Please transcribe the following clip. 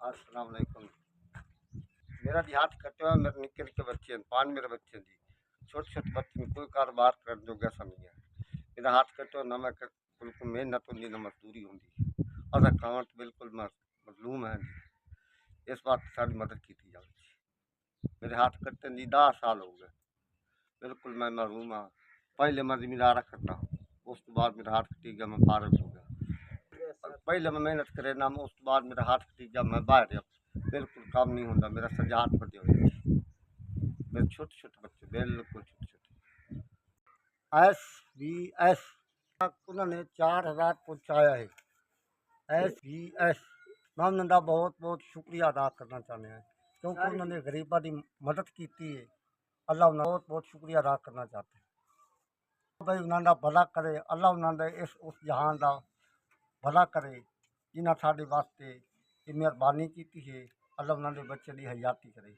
अस्सलाम वालेकुम। मेरा देहात कट्टे हुआ मेरे निक्के निक्के बच्चे हैं, 5 मेरे बच्चे हैं जी। छोटे छोटे बच्चे हैं, कोई कारोबार करने जोगा सा नहीं है। मेरा हाथ कट्टे हुआ ना मैं बिल्कुल मेहनत होंदी ना मजदूरी होंदी। असा खावा तो बिल्कुल मजलूम है जी। इस बात सारी मदद की जाए जी। मेरे हाथ कट्टे जी 10 साल हो गए, बिल्कुल मैं महरूम हाँ। पहले मैं जिमीदारा करता, उस तो बाद मेरा हाथ कटी गया, मैं फारग हो गया। पहले मैं मेहनत करे ना, उस तो बाद मेरा हाथ कटी गया, मैं बाहर गया, बिल्कुल काम नहीं होता मेरा। सजा हाथ फटे हुए मेरे, छोटे छोटे बच्चे, बिल्कुल छोटे छोटे। SVS उन्होंने 4,000 पहुँचाया है। SVS मैं उन्होंने बहुत बहुत शुक्रिया अदा करना चाहते हैं, क्योंकि उन्होंने गरीबों की मदद की है। अल्लाह उन्होंने बहुत बहुत शुक्रिया अदा करना चाहते हैं भाई, उन्होंने भला करे। अल्लाह उन्होंने इस उस जहान का भला करे जिन्हें साढ़े वास्ते मेहरबानी की है। अल्लाह उन्होंने बच्चे की हयाती करे।